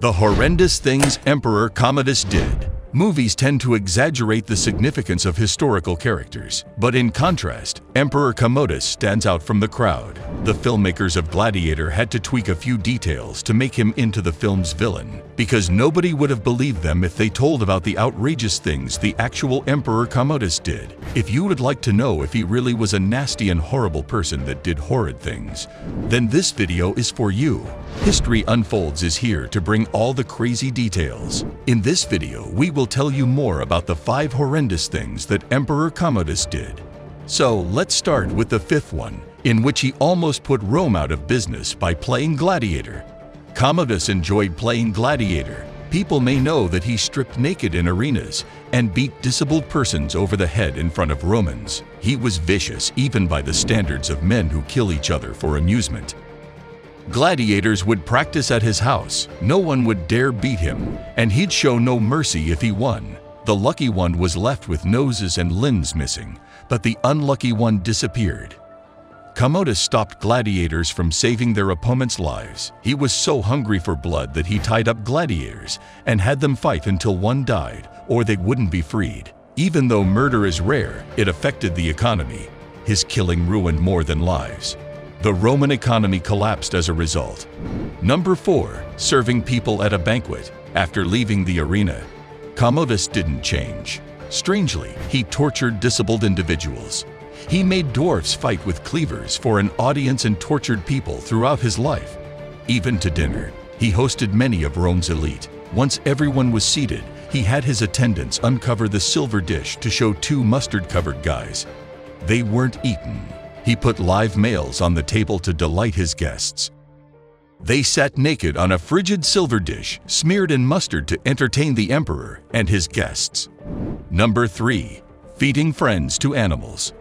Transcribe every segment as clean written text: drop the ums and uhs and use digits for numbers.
The horrendous things Emperor Commodus did. Movies tend to exaggerate the significance of historical characters, but in contrast, Emperor Commodus stands out from the crowd. The filmmakers of Gladiator had to tweak a few details to make him into the film's villain, because nobody would have believed them if they told about the outrageous things the actual Emperor Commodus did. If you would like to know if he really was a nasty and horrible person that did horrid things, then this video is for you. History Unfolds is here to bring all the crazy details. In this video, we will tell you more about the 5 horrendous things that Emperor Commodus did. So let's start with the 5th one, in which he almost put Rome out of business by playing gladiator. Commodus enjoyed playing gladiator. People may know that he stripped naked in arenas and beat disabled persons over the head in front of Romans. He was vicious even by the standards of men who kill each other for amusement. Gladiators would practice at his house. No one would dare beat him, and he'd show no mercy if he won. The lucky one was left with noses and limbs missing, but the unlucky one disappeared. Commodus stopped gladiators from saving their opponents' lives. He was so hungry for blood that he tied up gladiators and had them fight until one died, or they wouldn't be freed. Even though murder is rare, it affected the economy. His killing ruined more than lives. The Roman economy collapsed as a result. Number 4. Serving people at a banquet. After leaving the arena, Commodus didn't change. Strangely, he tortured disabled individuals. He made dwarfs fight with cleavers for an audience and tortured people throughout his life. Even to dinner, he hosted many of Rome's elite. Once everyone was seated, he had his attendants uncover the silver dish to show 2 mustard-covered guys. They weren't eaten. He put live males on the table to delight his guests. They sat naked on a frigid silver dish, smeared in mustard to entertain the emperor and his guests. Number 3. Feeding friends to animals.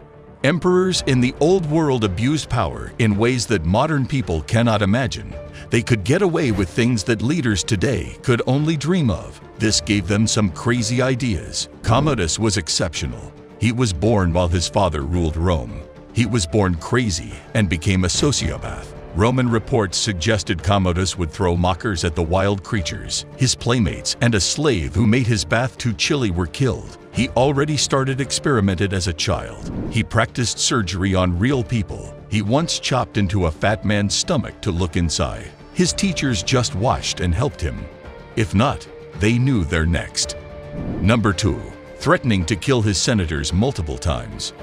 Emperors in the old world abused power in ways that modern people cannot imagine. They could get away with things that leaders today could only dream of. This gave them some crazy ideas. Commodus was exceptional. He was born while his father ruled Rome. He was born crazy and became a sociopath. Roman reports suggested Commodus would throw mockers at the wild creatures. His playmates and a slave who made his bath too chilly were killed. He already started experimented as a child. He practiced surgery on real people. He once chopped into a fat man's stomach to look inside. His teachers just watched and helped him. If not, they knew they're next. Number 2. Threatening to kill his senators multiple times.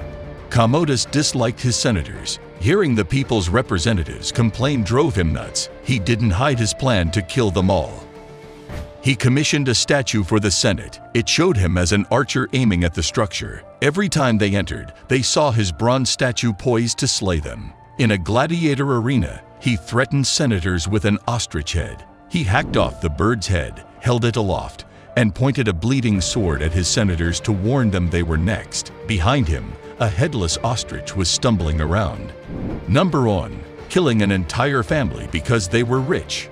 Commodus disliked his senators. Hearing the people's representatives complain drove him nuts. He didn't hide his plan to kill them all. He commissioned a statue for the Senate. It showed him as an archer aiming at the structure. Every time they entered, they saw his bronze statue poised to slay them. In a gladiator arena, he threatened senators with an ostrich head. He hacked off the bird's head, held it aloft, and pointed a bleeding sword at his senators to warn them they were next. Behind him, a headless ostrich was stumbling around. Number 1. Killing an entire family because they were rich.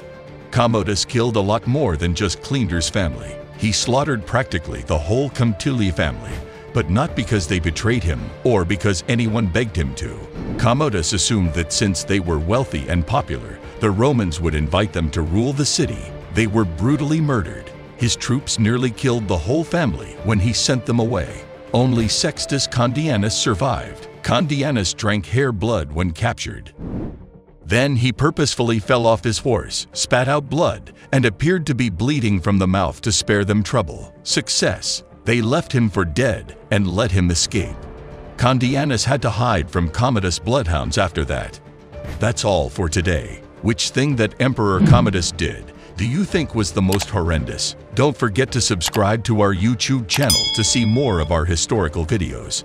Commodus killed a lot more than just Cleander's family. He slaughtered practically the whole Commodus family, but not because they betrayed him or because anyone begged him to. Commodus assumed that since they were wealthy and popular, the Romans would invite them to rule the city. They were brutally murdered. His troops nearly killed the whole family when he sent them away. Only Sextus Condianus survived. Condianus drank hare blood when captured. Then he purposefully fell off his horse, spat out blood, and appeared to be bleeding from the mouth to spare them trouble. Success. They left him for dead and let him escape. Condianus had to hide from Commodus bloodhounds after that. That's all for today. Which thing that Emperor Commodus did do you think was the most horrendous? Don't forget to subscribe to our YouTube channel to see more of our historical videos.